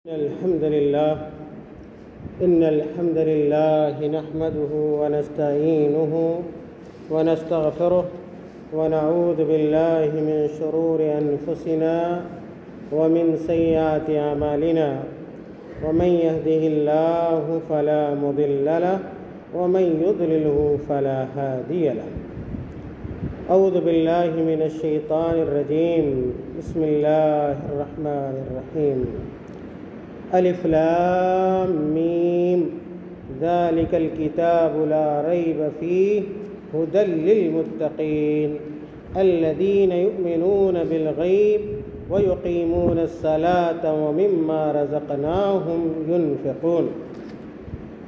الحمد لله نحمده ونستعينه ونستغفره ونعوذ بالله من شرور أنفسنا ومن سيئات أعمالنا ومن يهده الله فلا مضل له ومن يضلله فلا هادي له. أعوذ بالله من الشيطان الرجيم. بسم الله الرحمن الرحيم. الف لام میم ذلك الكتاب لا ريب فيه هدى للمتقين الذين يؤمنون بالغيب ويقيمون الصلاة ومما رزقناهم ينفقون.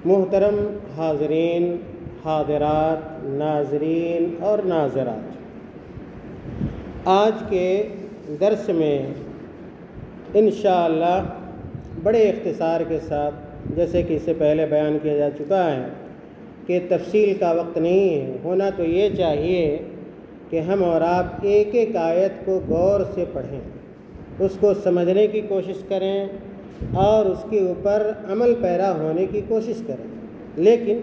محترم حاضرین، حاضرات، ناظرین اور ناظرات، آج کے درس میں انشاءاللہ بڑے اختصار کے ساتھ، جیسے کہ اس سے پہلے بیان کیا جا چکا ہے کہ تفصیل کا وقت نہیں ہے، ہونا تو یہ چاہیے کہ ہم اور آپ ایک ایک آیت کو غور سے پڑھیں، اس کو سمجھنے کی کوشش کریں اور اس کے اوپر عمل پیرا ہونے کی کوشش کریں. لیکن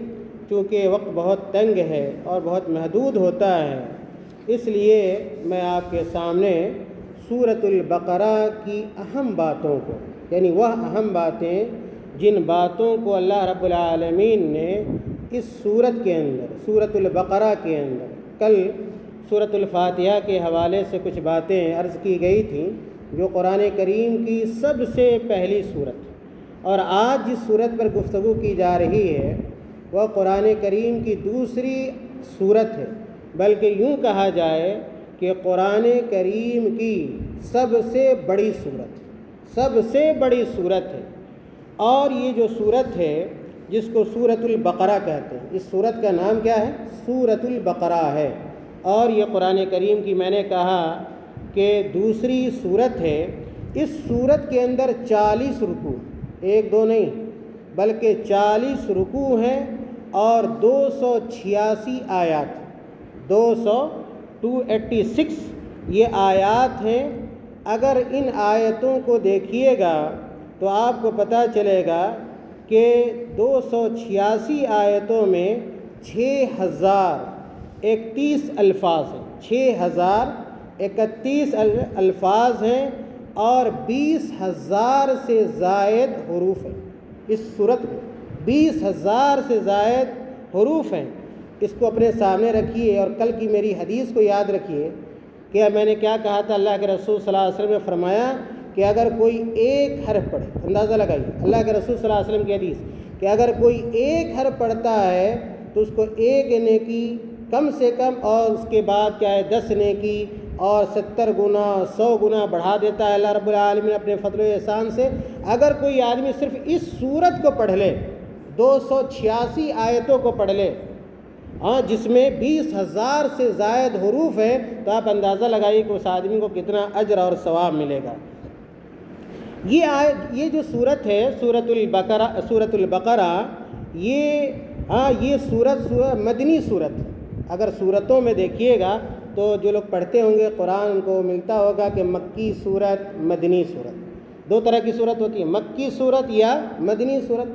چونکہ وقت بہت تنگ ہے اور بہت محدود ہوتا ہے، اس لیے میں آپ کے سامنے سورۃ البقرہ کی اہم باتوں کو، یعنی وہ اہم باتیں جن باتوں کو اللہ رب العالمین نے اس سورت کے اندر، سورۃ البقرہ کے اندر، کل سورۃ الفاتحہ کے حوالے سے کچھ باتیں عرض کی گئی تھیں جو قرآن کریم کی سب سے پہلی سورت، اور آج جس سورت پر گفتگو کی جا رہی ہے وہ قرآن کریم کی دوسری سورت ہے، بلکہ یوں کہا جائے کہ قرآن کریم کی سب سے بڑی سورت ہے. اور یہ جو سورت ہے جس کو سورۃ البقرہ کہتے ہیں، اس سورت کا نام کیا ہے؟ سورۃ البقرہ ہے. اور یہ قرآن کریم کی میں نے کہا کہ دوسری سورت ہے. اس سورت کے اندر 40 رکوع، ایک دو نہیں بلکہ 40 رکوع ہیں اور 286 آیات، 286 یہ آیات ہیں. اگر ان آیتوں کو دیکھیے گا تو آپ کو پتہ چلے گا کہ 286 آیتوں میں 6031 الفاظ ہیں، 6031 الفاظ ہیں اور 20,000 سے زائد حروف ہیں. اس صورت میں 20,000 سے زائد حروف ہیں. اس کو اپنے سامنے رکھیے اور کل کی میری حدیث کو یاد رکھیے کہ میں نے کیا کہا تھا. اللہ کے رسول صلی اللہ علیہ وسلم نے فرمایا کہ اگر کوئی ایک حرف پڑھے، اندازہ لگائیے اللہ کے رسول صلی اللہ علیہ وسلم کی حدیث کہ اگر کوئی ایک حرف پڑھتا ہے تو اس کو ایک نیکی کم سے کم، اور اس کے بعد کیا ہے 10 نیکی اور 70 گنا 100 گنا بڑھا دیتا ہے اللہ رب العالمین اپنے فضل و احسان سے. اگر کوئی آدمی صرف اس سورت کو پڑھ لے، 286 آیتوں کو پڑھ لے، جس میں 20,000 سے زائد حروف ہیں، تو آپ اندازہ لگائیے کہ اس آدمی کو کتنا اجر اور ثواب ملے گا. یہ جو صورت ہے سورۃ البقرہ، یہ سورت مدنی صورت. اگر صورتوں میں دیکھیے گا تو جو لوگ پڑھتے ہوں گے قرآن ان کو ملتا ہوگا کہ مکی صورت، مدنی صورت، دو طرح کی صورت ہوتی ہے، مکی صورت یا مدنی صورت.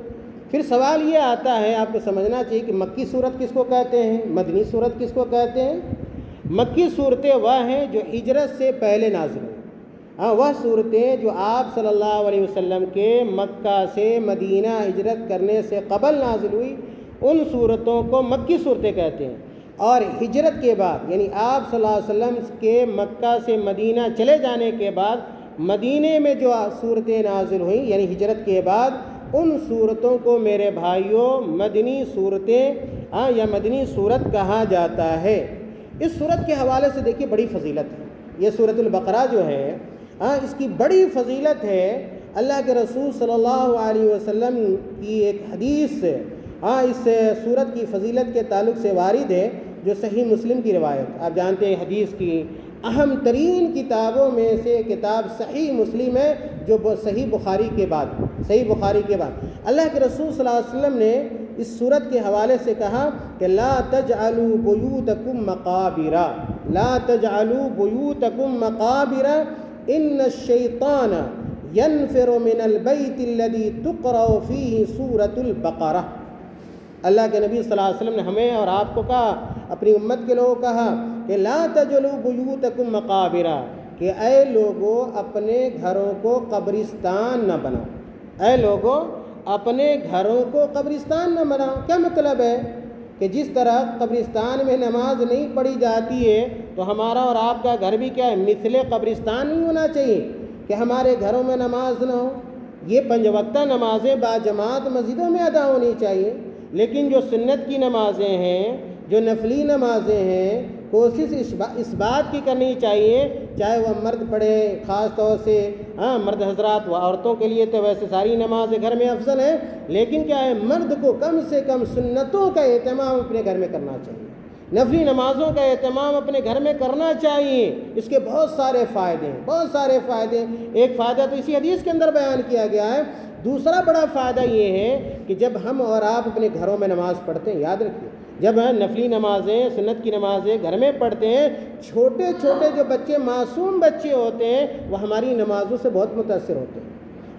پھر سوال یہ آتا ہے، آپ کو سمجھنا چاہیے کہ مکی صورت کس کو کہتے ہیں، مدنی صورت کس کو کہتے ہیں. مکی صورتیں وہ ہیں جو ہجرت سے پہلے نازل ہوئی، وہ صورتیں جو آپ صلی اللہ علیہ وسلم کے مکہ سے مدینہ ہجرت کرنے سے قبل نازل ہوئی، ان صورتوں کو مکی صورتیں کہتے ہیں. اور ہجرت کے بعد، یعنی آپ صلی اللہ علیہ وسلم کے مکہ سے مدینہ چلے جانے کے بعد مدینے میں جو صورتیں نازل ہوئیں، یعنی ہجرت کے بعد، ان صورتوں کو میرے بھائیوں مدنی صورتیں یا مدنی صورت کہا جاتا ہے. اس صورت کے حوالے سے دیکھیے بڑی فضیلت ہے. یہ سورۃ البقرہ جو ہے اس کی بڑی فضیلت ہے. اللہ کے رسول صلی اللہ علیہ وسلم کی ایک حدیث اس صورت کی فضیلت کے تعلق سے وارد ہے جو صحیح مسلم کی روایت. آپ جانتے ہیں حدیث کی اہم ترین کتابوں میں سے کتاب صحیح مسلم ہے، جو صحیح بخاری کے بعد اللہ کے رسول صلی اللہ علیہ وسلم نے اس صورت کے حوالے سے کہا کہ لا تجعلوا بیوتکم مقابر ان الشیطان ينفر من البيت الذي تقرأ فيه سورة البقرہ۔ اللہ کے نبی صلی اللہ علیہ وسلم نے ہمیں اور آپ کو کہا، اپنی امت کے لوگوں کو کہا کہ لا تجعلوا بیوتکم مقابر، کہ اے لوگو اپنے گھروں کو قبرستان نہ بناؤ۔ اے لوگو اپنے گھروں کو قبرستان نہ بناؤ۔ کیا مطلب ہے کہ جس طرح قبرستان میں نماز نہیں پڑھی جاتی ہے تو ہمارا اور آپ کا گھر بھی کیا ہے، مثل قبرستان نہیں ہونا چاہیے کہ ہمارے گھروں میں نماز نہ ہو۔ یہ 5 وقتہ نمازیں باجماعت مسجدوں میں ادا ہونی چاہیے، لیکن جو سنت کی نمازیں ہیں، جو نفلی نمازیں ہیں، کوشش اس بات کی کرنی چاہیے، چاہے وہ مرد پڑھے، خاص طور سے مرد حضرات و عورتوں کے لیے تو ویسے ساری نمازیں گھر میں افضل ہیں، لیکن کیا ہے، مرد کو کم سے کم سنتوں کا اہتمام اپنے گھر میں کرنا چاہیے، نفلی نمازوں کا اہتمام اپنے گھر میں کرنا چاہیے۔ اس کے بہت سارے فائدے ہیں، بہت سارے فائدے۔ ایک فائدہ تو اسی حدیث کے اندر بیان کیا گیا ہے۔ دوسرا بڑا فائدہ یہ ہے کہ جب ہم اور آپ اپنے گھروں میں نماز پڑھتے ہیں، یاد رکھیے، جب نفلی نمازیں، سنت کی نمازیں گھر میں پڑھتے ہیں، چھوٹے چھوٹے جو بچے، معصوم بچے ہوتے ہیں، وہ ہماری نمازوں سے بہت متاثر ہوتے ہیں،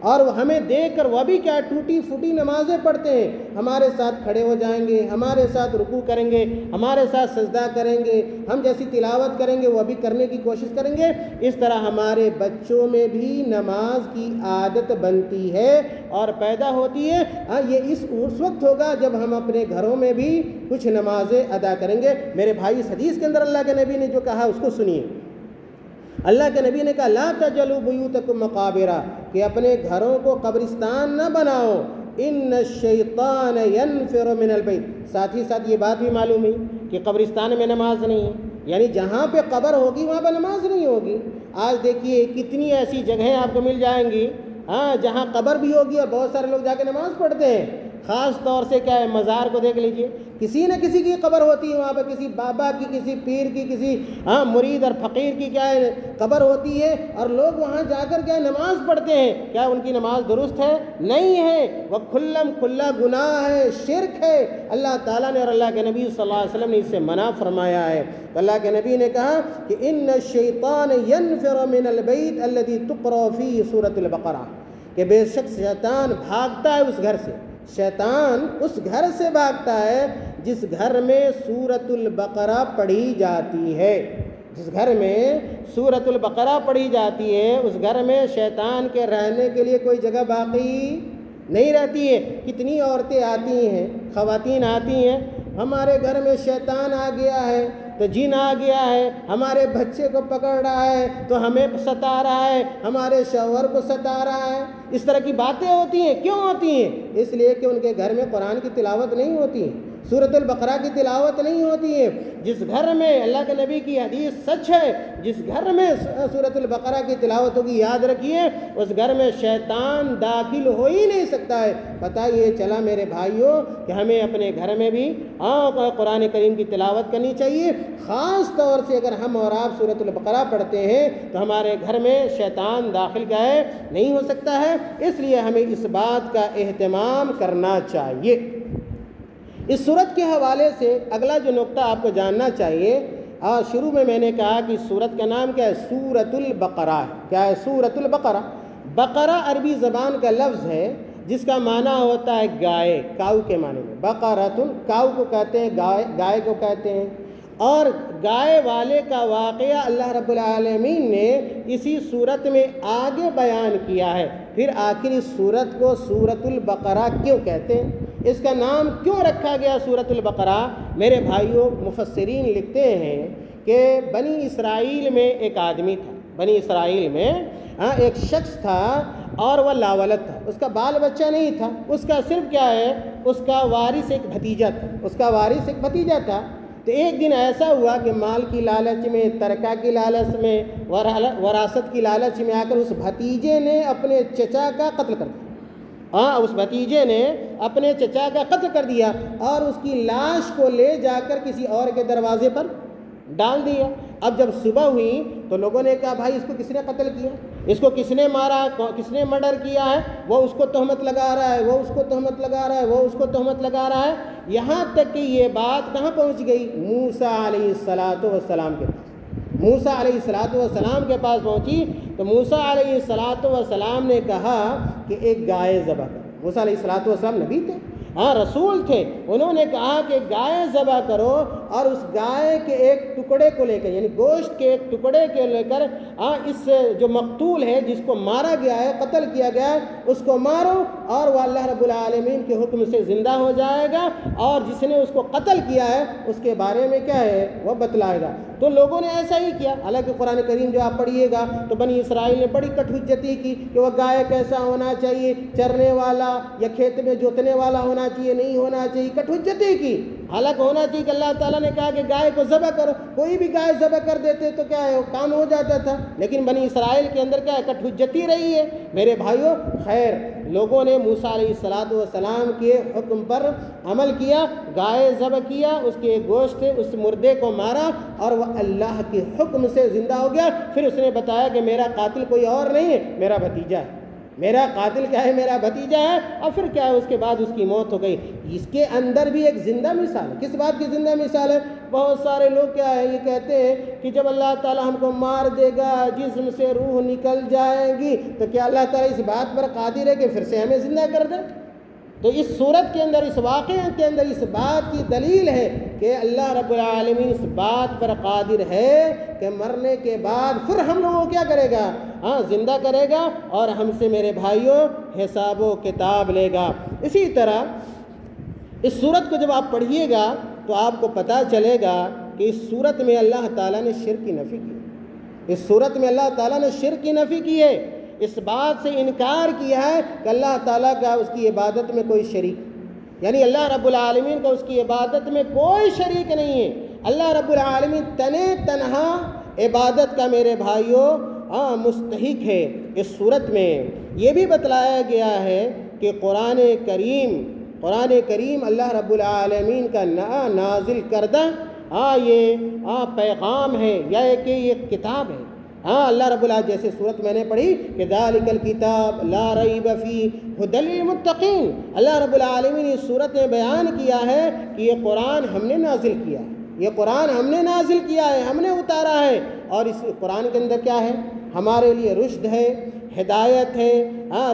اور وہ ہمیں دیکھ کر وہ بھی کیا ٹوٹی پھوٹی نمازیں پڑھتے ہیں، ہمارے ساتھ کھڑے ہو جائیں گے، ہمارے ساتھ رکوع کریں گے، ہمارے ساتھ سجدہ کریں گے، ہم جیسی تلاوت کریں گے وہ بھی کرنے کی کوشش کریں گے۔ اس طرح ہمارے بچوں میں بھی نماز کی عادت بنتی ہے اور پیدا ہوتی ہے۔ یہ اس وقت ہوگا جب ہم اپنے گھروں میں بھی کچھ نمازیں ادا کریں گے۔ میرے بھائی، اس حدیث کے اندر اللہ کے نبی نے جو کہا اس کو سنیے۔ اللہ کے نبی نے کہا لا تجعلوا بیوتکم مقابر، کہ اپنے گھروں کو قبرستان نہ بناؤ، ان الشیطان ینفر من البیت۔ ساتھ ہی ساتھ یہ بات بھی معلوم ہے کہ قبرستان میں نماز نہیں ہے، یعنی جہاں پہ قبر ہوگی وہاں پہ نماز نہیں ہوگی۔ آج دیکھیے کتنی ایسی جگہیں آپ کو مل جائیں گی جہاں قبر بھی ہوگی اور بہت سارے لوگ جا کے نماز پڑھتے ہیں۔ خاص طور سے کیا ہے، مزار کو دیکھ لیجئے، کسی نہ کسی کی قبر ہوتی ہے وہاں پہ، کسی بابا کی، کسی پیر کی، کسی مرید اور فقیر کی کیا ہے قبر ہوتی ہے، اور لوگ وہاں جا کر کیا نماز پڑھتے ہیں۔ کیا ان کی نماز درست ہے؟ نہیں ہے، وہ کھلا گناہ ہے، شرک ہے۔ اللہ تعالیٰ نے اور اللہ کے نبی صلی اللہ علیہ وسلم نے اس سے منع فرمایا ہے۔ تو اللہ کے نبی نے کہا کہ ان الشیطان ینفر من البیت الذی تقرأ فیہ سورۃ البقرہ، کہ بے شک شیطان بھاگتا ہے اس گھر سے، شیطان اس گھر سے بھاگتا ہے جس گھر میں سورۃ البقرہ پڑھی جاتی ہے۔ جس گھر میں سورۃ البقرہ پڑھی جاتی ہے اس گھر میں شیطان کے رہنے کے لیے کوئی جگہ باقی نہیں رہتی ہے۔ کتنی عورتیں آتی ہیں، خواتین آتی ہیں، ہمارے گھر میں شیطان آ گیا ہے، تو جن آ گیا ہے، ہمارے بچے کو پکڑ رہا ہے، تو ہمیں ستا رہا ہے، ہمارے شوہر کو ستا رہا ہے۔ اس طرح کی باتیں ہوتی ہیں۔ کیوں ہوتی ہیں؟ اس لیے کہ ان کے گھر میں قرآن کی تلاوت نہیں ہوتی، سورۃ البقرہ کی تلاوت نہیں ہوتی ہے۔ جس گھر میں، اللہ کے نبی کی حدیث سچ ہے، جس گھر میں سورۃ البقرہ کی تلاوت ہوگی، یاد رکھیے اس گھر میں شیطان داخل ہو ہی نہیں سکتا ہے۔ پتہ یہ چلا میرے بھائیوں کہ ہمیں اپنے گھر میں بھی قرآن کریم کی تلاوت کرنی چاہیے۔ خاص طور سے اگر ہم اور آپ سورۃ البقرہ پڑھتے ہیں تو ہمارے گھر میں شیطان داخل کیا ہے نہیں ہو سکتا ہے۔ اس لیے ہمیں اس بات کا اہتمام کرنا چاہیے۔ اس سورت کے حوالے سے اگلا جو نقطہ آپ کو جاننا چاہیے، شروع میں نے کہا کہ سورت کا نام کیا ہے، سورۃ البقرہ ہے۔ کیا ہے؟ سورۃ البقرہ۔ بقرہ عربی زبان کا لفظ ہے جس کا معنی ہوتا ہے گائے، کاؤ کے معنی میں۔ بقرۃ، کاؤ کو کہتے ہیں، گائے کو کہتے ہیں۔ اور گائے والے کا واقعہ اللہ رب العالمین نے اسی سورت میں آگے بیان کیا ہے۔ پھر آخر اس سورت کو سورۃ البقرہ کیوں کہتے ہیں، اس کا نام کیوں رکھا گیا سورۃ البقرہ؟ میرے بھائیوں، مفسرین لکھتے ہیں کہ بنی اسرائیل میں ایک آدمی تھا، بنی اسرائیل میں ایک شخص تھا اور وہ لاولد تھا، اس کا بال بچہ نہیں تھا، اس کا صرف کیا ہے، اس کا وارث ایک بھتیجا تھا، اس کا وارث ایک بھتیجا تھا۔ تو ایک دن ایسا ہوا کہ مال کی لالچ میں، ترکہ کی لالچ میں، وراثت کی لالچ میں آ کر اس بھتیجے نے اپنے چچا کا قتل کر دیا۔ اس بھتیجے نے اپنے چچا کا قتل کر دیا اور اس کی لاش کو لے جا کر کسی اور کے دروازے پر ڈال دیا۔ اب جب صبح ہوئی تو لوگوں نے کہا بھائی اس کو کس نے قتل کیا، اس کو کس نے مارا، کس نے مرڈر کیا ہے؟ وہ اس کو تہمت لگا رہا ہے، وہ اس کو تہمت لگا رہا ہے، وہ اس کو تہمت لگا رہا ہے۔ یہاں تک کہ یہ بات کہاں پہنچ گئی؟ موسیٰ علیہ السلام کے پاس۔ موسیٰ علیہ الصلوۃ والسلام کے پاس پہنچی تو موسیٰ علیہ الصلوۃ والسلام نے کہا کہ ایک گائے ذبح کرو۔ موسیٰ علیہ الصلوۃ والسلام نبی تھے، رسول تھے، انہوں نے کہا کہ گائے ذبح کرو اور اس گائے کے ایک ٹکڑے کو لے کر، یعنی گوشت کے ایک ٹکڑے کو لے کر اس جو مقتول ہے، جس کو مارا گیا ہے، قتل کیا گیا ہے، اس کو مارو اور وہ اللہ رب العالمین کے حکم سے زندہ ہو جائے گا، اور جس نے اس کو قتل کیا ہے اس کے بارے میں کیا ہے وہ بتلائے گا۔ تو لوگوں نے ایسا ہی کیا۔ حالانکہ قرآن کریم جو آپ پڑھیے گا تو بنی اسرائیل نے بڑی کٹ حجتی کی کہ وہ گائے کیسا ہونا چاہیے، چرنے والا یا کھیت میں جوتنے والا ہونا چاہیے، نہیں ہونا چاہیے، کٹ حجتی کی۔ حالانکہ ہونا چاہیے کہ اللہ تعالیٰ نے کہا کہ گائے کو ذبح کرو، کوئی بھی گائے ذبح کر دیتے تو کیا ہے وہ کام ہو جاتا تھا، لیکن بنی اسرائیل کے اندر کیا ہے کٹ حجتی رہی ہے۔ میرے بھائیوں، خیر لوگوں نے موسیٰ علیہ الصلوۃ والسلام کے حکم پر عمل کیا، گائے ذبح کیا، اس کے گوشت اس مردے کو مارا اور وہ اللہ کے حکم سے زندہ ہو گیا۔ پھر اس نے بتایا کہ میرا قاتل کوئی اور نہیں ہے، میرا بھتیجا ہے، میرا قاتل کیا ہے، میرا بھتیجا ہے۔ اور پھر کیا ہے اس کے بعد اس کی موت ہو گئی۔ اس کے اندر بھی ایک زندہ مثال ہے۔ کس بات کی زندہ مثال ہے؟ بہت سارے لوگ کیا ہے یہ کہتے ہیں کہ جب اللہ تعالیٰ ہم کو مار دے گا، جسم سے روح نکل جائے گی، تو کیا اللہ تعالیٰ اس بات پر قادر ہے کہ پھر سے ہمیں زندہ کر دے؟ تو اس صورت کے اندر، اس واقعے کے اندر اس بات کی دلیل ہے کہ اللہ رب العالمین اس بات پر قادر ہے کہ مرنے کے بعد پھر ہم لوگوں کو کیا کرے گا؟ زندہ کرے گا اور ہم سے میرے بھائیوں حساب و کتاب لے گا۔ اسی طرح اس صورت کو جب آپ پڑھیے گا تو آپ کو پتہ چلے گا کہ اس صورت میں اللہ تعالیٰ نے شرک کی نفی کی۔ اس صورت میں اللہ تعالیٰ نے شرک کی نفی کی ہے، اس بات سے انکار کیا ہے کہ اللہ تعالیٰ کا اس کی عبادت میں کوئی شریک، یعنی اللہ رب العالمین کا اس کی عبادت میں کوئی شریک نہیں ہے۔ اللہ رب العالمین تنہا عبادت کا میرے بھائیوں مستحق ہے۔ اس صورت میں یہ بھی بتلایا گیا ہے کہ قرآن کریم اللہ رب العالمین کا نازل کردہ یہ پیغام ہے یا کہ یہ کتاب ہے۔ اللہ رب العالمین جیسے صورت میں نے پڑھی کہ ذالک الکتاب لا ریب فیہ ھدی للمتقین، اللہ رب العالمین نے اس صورت میں بیان کیا ہے کہ یہ قرآن ہم نے نازل کیا ہے، یہ قرآن ہم نے نازل کیا ہے، ہم نے اتارا ہے، اور اس قرآن کے اندر کیا ہے؟ ہمارے لیے رشد ہے، ہدایت ہے،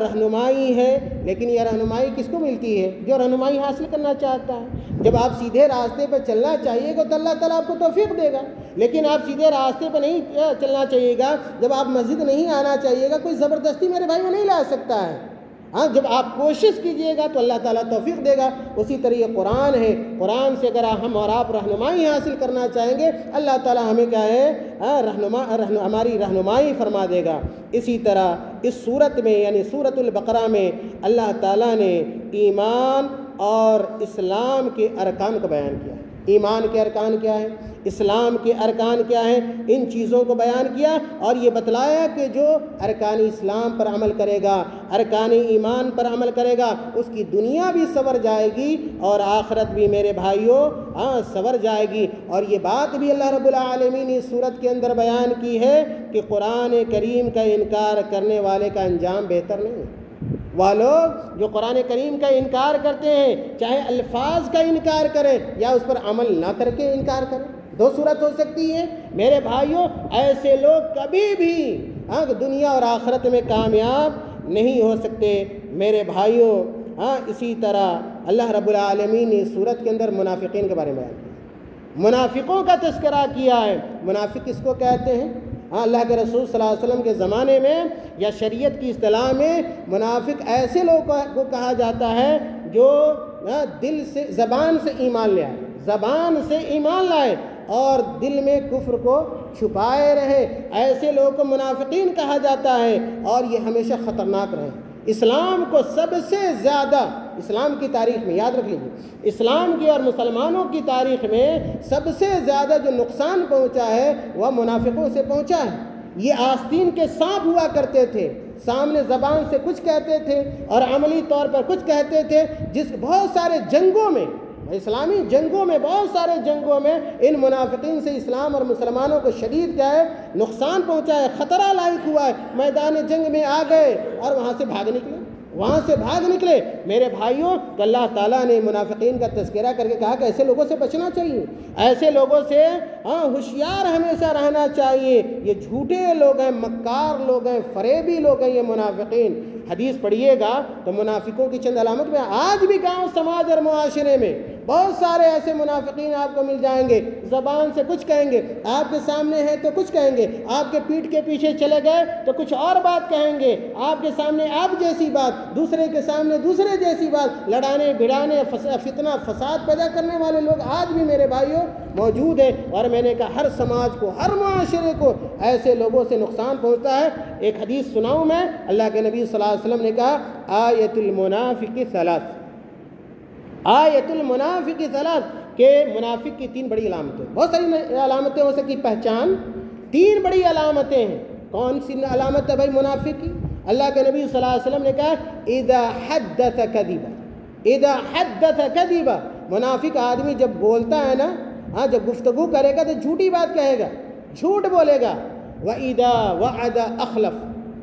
رہنمائی ہے۔ لیکن یہ رہنمائی کس کو ملتی ہے؟ جو رہنمائی حاصل کرنا چاہتا ہے۔ جب آپ سیدھے راستے پہ چلنا چاہیے گا تو اللہ تعالیٰ آپ کو توفیق دے گا، لیکن آپ سیدھے راستے پہ نہیں چلنا چاہیے گا، جب آپ مسجد نہیں آنا چاہیے گا، کوئی زبردستی میرے بھائی نہیں لا سکتا ہے۔ جب آپ کوشش کیجئے گا تو اللہ تعالیٰ توفیق دے گا۔ اسی طرح یہ قرآن ہے، قرآن سے اگر ہم اور آپ رہنمائی حاصل کرنا چاہیں گے، اللہ تعالیٰ ہمیں کیا ہے ہماری رہنمائی فرما دے گا۔ اسی طرح اس صورت میں یعنی سورۃ البقرہ میں اللہ تعالیٰ نے ایمان اور اسلام کے ارکان کو بیان کیا ہے۔ ایمان کے ارکان کیا ہے، اسلام کے ارکان کیا ہیں، ان چیزوں کو بیان کیا اور یہ بتلایا کہ جو ارکان اسلام پر عمل کرے گا، ارکان ایمان پر عمل کرے گا، اس کی دنیا بھی سنور جائے گی اور آخرت بھی میرے بھائیوں سنور جائے گی۔ اور یہ بات بھی اللہ رب العالمین نے اس صورت کے اندر بیان کی ہے کہ قرآن کریم کا انکار کرنے والے کا انجام بہتر نہیں ہے۔ وہ لوگ جو قرآن کریم کا انکار کرتے ہیں، چاہے الفاظ کا انکار کریں یا اس پر عمل نہ کر کے انکار کریں، دو صورت ہو سکتی ہے میرے بھائیوں۔ ایسے لوگ کبھی بھی دنیا اور آخرت میں کامیاب نہیں ہو سکتے میرے بھائیوں۔ اسی طرح اللہ رب العالمین نے صورت کے اندر منافقین کے بارے میں بیان کیا، منافقوں کا تذکرہ کیا ہے۔ منافق کس کو کہتے ہیں؟ اللہ کے رسول صلی اللہ علیہ وسلم کے زمانے میں یا شریعت کی اصطلاح میں منافق ایسے لوگوں کو کہا جاتا ہے جو دل سے زبان سے ایمان لے آئے، زبان سے ایمان لائے اور دل میں کفر کو چھپائے رہے، ایسے لوگوں کو منافقین کہا جاتا ہے اور یہ ہمیشہ خطرناک رہے۔ اسلام کو سب سے زیادہ، اسلام کی تاریخ میں یاد رکھ لیجیے، اسلام کی اور مسلمانوں کی تاریخ میں سب سے زیادہ جو نقصان پہنچا ہے وہ منافقوں سے پہنچا ہے۔ یہ آستین کے سانپ ہوا کرتے تھے، سامنے زبان سے کچھ کہتے تھے اور عملی طور پر کچھ کہتے تھے، جس بہت سارے جنگوں میں، اسلامی جنگوں میں، بہت سارے جنگوں میں ان منافقین سے اسلام اور مسلمانوں کو شدید کیا ہے نقصان پہنچا ہے، خطرہ لاحق ہوا ہے، میدان جنگ میں آ گئے اور وہاں سے بھاگ نکلے، وہاں سے بھاگ نکلے۔ میرے بھائیوں، تو اللہ تعالیٰ نے منافقین کا تذکرہ کر کے کہا کہ ایسے لوگوں سے بچنا چاہیے، ایسے لوگوں سے ہوشیار ہمیشہ رہنا چاہیے۔ یہ جھوٹے لوگ ہیں، مکار لوگ ہیں، فریبی لوگ ہیں یہ منافقین۔ حدیث پڑھیے گا تو منافقوں کی چند علامت میں آج بھی گاؤں سماج اور معاشرے میں بہت سارے ایسے منافقین آپ کو مل جائیں گے، زبان سے کچھ کہیں گے، آپ کے سامنے ہے تو کچھ کہیں گے، آپ کے پیٹھ کے پیچھے چلے گئے تو کچھ اور بات کہیں گے، آپ کے سامنے آپ جیسی بات، دوسرے کے سامنے دوسرے جیسی بات، لڑانے بھڑانے فتنہ فساد پیدا کرنے والے لوگ آج بھی میرے بھائیوں موجود ہیں۔ اور میں نے کہا ہر سماج کو، ہر معاشرے کو ایسے لوگوں سے نقصان پہنچتا ہے۔ ایک حدیث سناؤں میں، اللہ کے نبی صلی اللہ علیہ وسلم نے کہا آیت المنافق ثلاث، آیت المنافق ثلاث، کہ منافق کی تین بڑی علامتیں، بہت ساری علامتیں ہو سکتی، پہچان، تین بڑی علامتیں ہیں۔ کون سی علامت ہے بھائی منافق کی؟ اللہ کے نبی صلی اللہ علیہ وسلم نے کہا اذا حدث کذب، اذا حدث کذب، منافق آدمی جب بولتا ہے نا، جب گفتگو کرے گا تو جھوٹی بات کہے گا، جھوٹ بولے گا۔ وَإِذَا وَعَدَ أَخْلَفَ،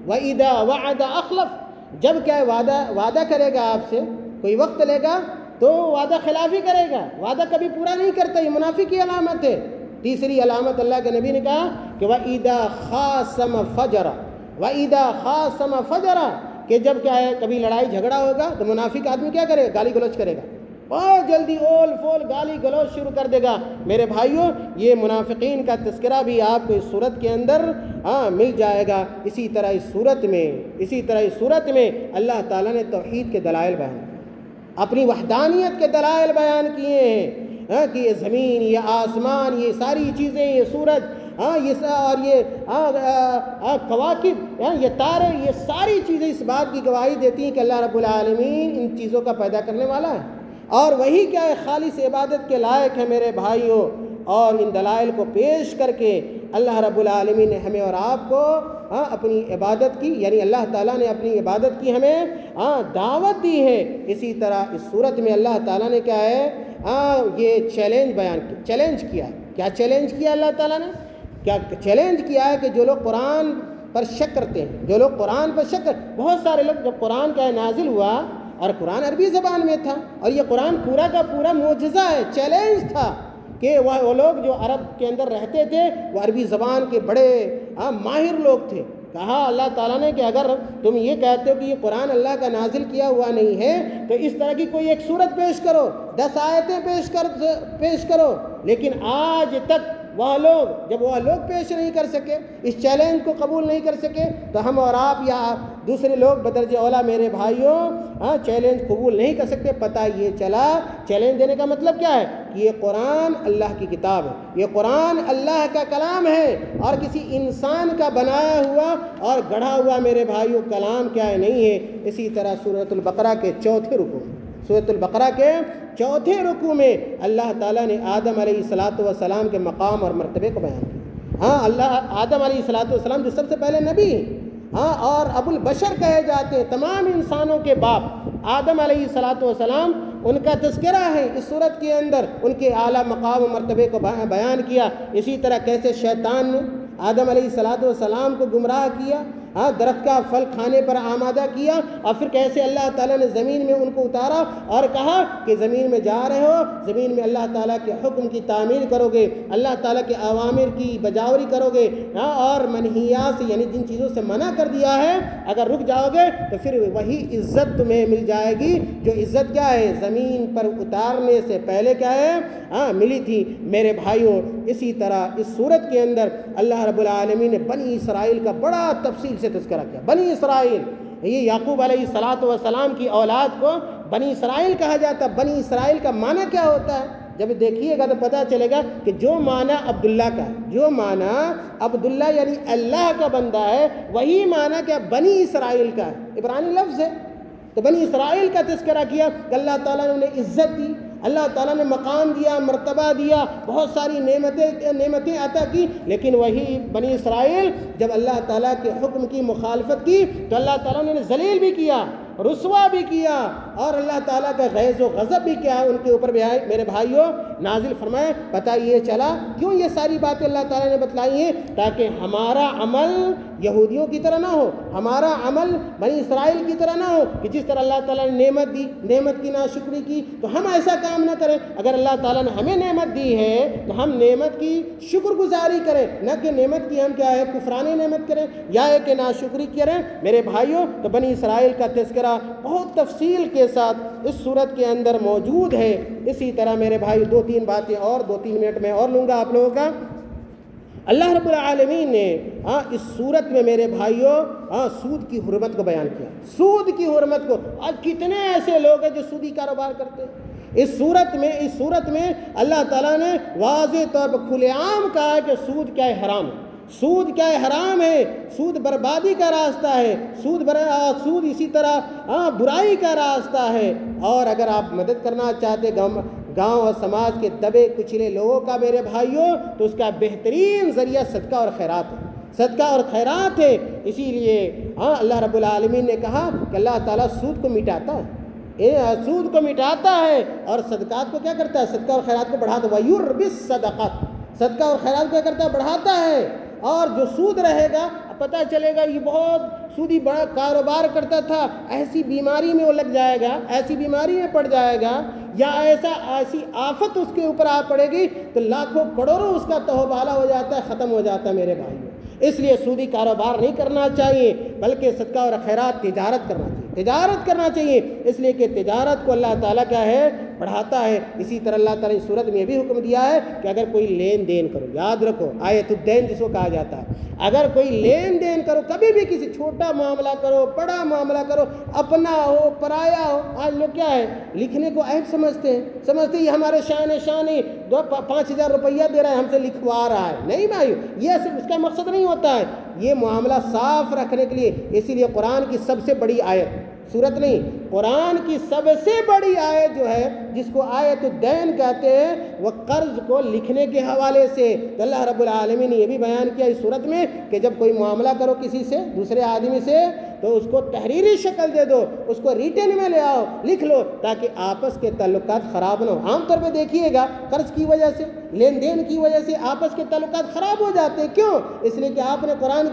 وَإِذَا وَعَدَ أَخْلَفَ، جب کیا وعدہ کرے گا آپ سے، کوئی وقت لے گا تو وعدہ خلافی کرے گا، وعدہ کبھی پورا نہیں کرتا، یہ منافق کی علامت ہے۔ تیسری علامت اللہ کے نبی نے کہا کہ وَإِذَا خَاصَمَ فَجَرَ، وَإِذَا خَاصَمَ فَجَرَ، کہ جب کیا ہے کبھی لڑائی جھگڑا ہوگا تو منافق آدمی کیا کرے گا؟ گالی گلوچ کرے گا، بہت جلدی اول فول گالی گلوچ شروع کر دے گا۔ میرے بھائیوں، یہ منافقین کا تذکرہ بھی آپ کو اس صورت کے اندر مل جائے گا۔ اسی طرح اس صورت میں اللہ تعالیٰ نے توحید کے دلائل بیان کیے، اپنی وحدانیت کے دلائل بیان کیے ہیں کہ یہ زمین، یہ آسمان، یہ ساری چیزیں، یہ سورج، یہ کواکب، یہ تارے، یہ ساری چیزیں اس بات کی گواہی دیتی ہیں کہ اللہ رب العالمین ان چیزوں کا پیدا کرنے والا ہے، اور وہی کیا ہے خالص عبادت کے لائق ہے میرے بھائیوں۔ اور ان دلائل کو پیش کر کے اللہ رب العالمین نے ہمیں اور آپ کو اپنی عبادت کی، یعنی اللہ تعالیٰ نے اپنی عبادت کی ہمیں دعوت دی ہے۔ اسی طرح اس صورت میں اللہ تعالیٰ نے کیا ہے یہ چیلنج کیا۔ کیا چیلنج کیا اللہ تعالیٰ نے؟ کیا چیلنج کیا ہے کہ جو لوگ قرآن پر شک کرتے ہیں، جو لوگ قرآن پر شک بہت سارے لوگ، جب قرآن کا نازل ہوا اور قرآن عربی زبان میں تھا، اور یہ قرآن پورا کا پورا معجزہ ہے، چیلنج تھا کہ وہ لوگ جو عرب کے اندر رہتے تھے وہ عربی زبان کے بڑے ماہر لوگ تھے۔ کہا اللہ تعالیٰ نے کہ اگر تم یہ کہتے ہو کہ یہ قرآن اللہ کا نازل کیا ہوا نہیں ہے تو اس طرح کی کوئی ایک صورت پیش کرو، 10 آیتیں پیش کرو۔ لیکن آج تک جب وہ لوگ پیش نہیں کر سکے، اس چیلنج کو قبول نہیں کر سکے، تو ہم اور آپ یا دوسرے لوگ بدرجہ اولا میرے بھائیوں چیلنج قبول نہیں کر سکتے۔ پتہ یہ چلا چیلنج دینے کا مطلب کیا ہے کہ یہ قرآن اللہ کی کتاب ہے، یہ قرآن اللہ کا کلام ہے، اور کسی انسان کا بنایا ہوا اور گڑھا ہوا میرے بھائیوں کلام کیا ہے نہیں ہے۔ اسی طرح سورۃ البقرہ کے چوتھے رکوع میں اللہ تعالیٰ نے آدم علیہ السلام کے مقام اور مرتبے کو بیان کیا۔ آدم علیہ السلام جو سب سے پہلے نبی ہیں، اور ابو البشر کہے جاتے ہیں، تمام انسانوں کے باپ آدم علیہ السلام، ان کا تذکرہ ہے اس صورت کے اندر، ان کے اعلیٰ مقام و مرتبے کو بیان کیا۔ اسی طرح کیسے شیطان نے آدم علیہ السلام کو گمراہ کیا، درخت کا پھل کھانے پر آمادہ کیا، اور پھر کیسے اللہ تعالیٰ نے زمین میں ان کو اتارا اور کہا کہ زمین میں جا رہے ہو، زمین میں اللہ تعالیٰ کے حکم کی تعمیل کرو گے، اللہ تعالیٰ کے اوامر کی بجاوری کرو گے، اور منہیات سے یعنی جن چیزوں سے منع کر دیا ہے اگر رک جاؤ گے تو پھر وہی عزت تمہیں مل جائے گی جو عزت کیا ہے زمین پر اتارنے سے پہلے کیا ہے ملی تھی۔ میرے بھائیوں، اسی طرح اس صورت کے اندر اللہ رب العالمین نے بنی اسرائیل کا بڑا تفصیل سے تذکرہ کیا۔ بنی اسرائیل، یہ یعقوب علیہ السلام کی اولاد کو بنی اسرائیل کہا جاتا۔ بنی اسرائیل کا معنی کیا ہوتا ہے؟ جب دیکھیے گا تو پتہ چلے گا کہ جو معنی عبداللہ کا ہے، جو معنی عبداللہ یعنی اللہ کا بندہ ہے، وہی معنی کیا بنی اسرائیل کا ہے، عبرانی لفظ ہے۔ تو بنی اسرائیل کا تذکرہ کیا کہ اللہ تعالیٰ نے انہیں عزت دی، اللہ تعالیٰ نے مقام دیا، مرتبہ دیا، بہت ساری نعمتیں عطا کی، لیکن وہی بنی اسرائیل جب اللہ تعالیٰ کے حکم کی مخالفت کی تو اللہ تعالیٰ نے انہیں ذلیل بھی کیا۔ رسوا بھی کیا، اور اللہ تعالیٰ کا غیظ و غضب بھی کیا ان کے اوپر بھی آئے میرے بھائیوں نازل فرمائے۔ پتہ یہ چلا کیوں یہ ساری باتیں اللہ تعالیٰ نے بتلائی ہیں؟ تاکہ ہمارا عمل یہودیوں کی طرح نہ ہو، ہمارا عمل بنی اسرائیل کی طرح نہ ہو کہ جس طرح اللہ تعالیٰ نے نعمت دی، نعمت کی ناشکری کی، تو ہم ایسا کام نہ کریں۔ اگر اللہ تعالیٰ نے ہمیں نعمت دی ہے تو ہم نعمت کی شکر گزاری کریں، نہ کہ نعمت کی ہم کیا ہے کفران نعمت کریں یا ہے کہ ناشکری کریں۔ میرے بھائیوں تو بنی اسرائیل کا تذکرہ بہت تفصیل کے ساتھ اس صورت کے اندر موجود ہے۔ اسی طرح میرے بھائی 2-3 باتیں اور 2-3 منٹ میں اور لوں گا آپ لوگوں کا۔ اللہ رب العالمین نے اس صورت میں میرے بھائیوں سود کی حرمت کو بیان کیا، سود کی حرمت کو۔ آج کتنے ایسے لوگ ہیں جو سودی کاروبار کرتے ہیں۔ اس صورت میں اللہ تعالیٰ نے واضح طور پر کھلے عام کہا ہے کہ سود کیا ہے، حرام ہے۔ سود کیا ہے، حرام ہے۔ سود بربادی کا راستہ ہے، سود اسی طرح برائی کا راستہ ہے۔ اور اگر آپ مدد کرنا چاہتے گاؤں اور سماج کے دبے کچلے لوگوں کا میرے بھائیوں، تو اس کا بہترین ذریعہ صدقہ اور خیرات ہے، صدقہ اور خیرات ہے۔ اسی لیے اللہ رب العالمین نے کہا کہ اللہ تعالیٰ سود کو مٹاتا ہے، سود کو مٹاتا ہے اور صدقات کو کیا کرتا ہے، صدقہ اور خیرات کو بڑھاتا ہے۔ وَيُرْبِي الصَّدَقَاتِ، صدقہ اور خیرات کو کیا کرتا ہے، بڑھاتا ہے۔ اور جو سود رہے گا پتہ چلے گا یہ بہت سودی بڑا کاروبار کرتا تھا، ایسی بیماری میں وہ لگ جائے گا، ایسی بیماری میں پڑ جائے گا، یا ایسی آفت اس کے اوپر آ پڑے گی تو لاکھوں کروڑوں اس کا تہوبالہ ہو جاتا ہے، ختم ہو جاتا ہے میرے بھائیوں۔ اس لیے سودی کاروبار نہیں کرنا چاہیے، بلکہ صدقہ اور خیرات تجارت کرنا چاہیے، تجارت کرنا چاہیے، اس لیے کہ تجارت کو اللہ تعالیٰ کیا ہے، بڑھاتا ہے۔ اسی طرح اللہ تعالیٰ نے صورت میں یہ بھی حکم دیا ہے کہ اگر کوئی لین دین کرو، یاد رکھو آیت الدین جس کو کہا جاتا ہے، اگر کوئی لین دین کرو، کبھی بھی کسی چھوٹا معاملہ کرو، بڑا معاملہ کرو، اپنا ہو پرایا ہو، آج لوگ کیا ہے لکھنے کو عیب سمجھتے ہیں یہ ہمارے شان ہے، 5,000 روپیہ دے رہا ہے، ہم سے لکھوا رہا ہے۔ نہیں بھائی، یہ اس کا مقصد نہیں ہوتا ہے، یہ معاملہ صاف رکھنے کے لیے۔ اسی لیے قرآن کی سب سے بڑی آیت، صورت نہیں، قرآن کی سب سے بڑی آیت جو ہے جس کو آیت الدین کہتے ہیں، وہ قرض کو لکھنے کے حوالے سے۔ تو اللہ رب العالمین نے یہ بھی بیان کیا اس صورت میں کہ جب کوئی معاملہ کرو کسی سے، دوسرے آدمی سے، تو اس کو تحریری شکل دے دو، اس کو ریٹن میں لے آؤ، لکھ لو، تاکہ آپس کے تعلقات خراب نہ ہو۔ عام طور پہ دیکھیے گا قرض کی وجہ سے، لین دین کی وجہ سے آپس کے تعلقات خراب ہو جاتے ہیں۔ کیوں؟ اس لیے کہ آپ نے قرآن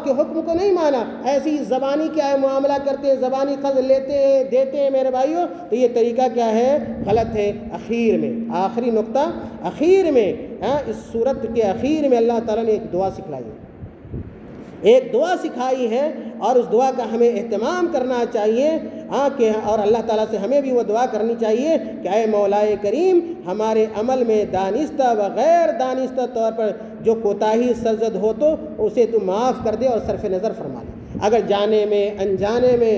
کے حکم کو نہیں مانا، ایسی زبانی کیا ہے معاملہ کرتے ہیں، زبانی قرض لیتے ہیں دیتے ہیں میرے بھائیوں، تو یہ طریقہ کیا ہے، غلط ہے۔ اخیر میں آخری نقطہ، اخیر میں اس صورت کے اخیر میں اللہ تعالیٰ نے ایک دعا سکھلائی ہے، ایک دعا سکھائی ہے، اور اس دعا کا ہمیں اہتمام کرنا چاہیے اور اللہ تعالیٰ سے ہمیں بھی وہ دعا کرنی چاہیے کہ اے مولا کریم، ہمارے عمل میں دانستہ و غیر دانستہ طور پر جو کوتاہی سرزد ہو تو اسے تو معاف کر دے اور صرف نظر فرما دے۔ اگر جانے میں انجانے میں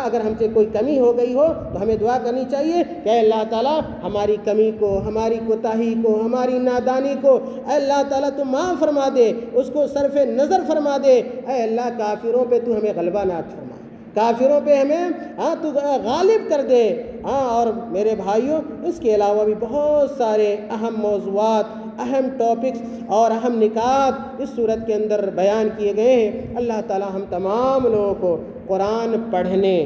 اگر ہم سے کوئی کمی ہو گئی ہو تو ہمیں دعا کرنی چاہیے کہ اے اللہ تعالیٰ ہماری کمی کو، ہماری کوتاہی کو، ہماری نادانی کو اے اللہ تعالیٰ تو معاف فرما دے، اس کو صرف نظر فرما دے۔ اے اللہ کافروں پہ تو ہمیں غلبہ نعت فرما، کافروں پہ ہمیں تو غالب کر دے۔ اور میرے بھائیوں اس کے علاوہ بھی بہت سارے اہم موضوعات، اہم ٹاپکس اور اہم نکات اس صورت کے اندر بیان کیے گئے ہیں۔ اللہ تعالیٰ ہم تمام لوگوں کو قرآن پڑھنے،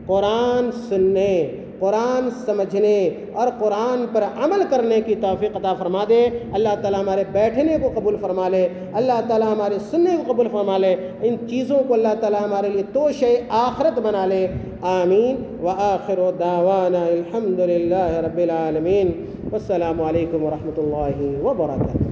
قرآن سننے، قرآن سمجھنے اور قرآن پر عمل کرنے کی توفیق عطا فرما دے۔ اللہ تعالیٰ ہمارے بیٹھنے کو قبول فرما لے، اللہ تعالیٰ ہمارے سننے کو قبول فرما لے، ان چیزوں کو اللہ تعالیٰ ہمارے لیے توشہ آخرت بنا لے۔ آمین۔ وآخر دعوانا الحمد للہ رب العالمین، والسلام علیکم ورحمۃ اللہ وبرکاتہ۔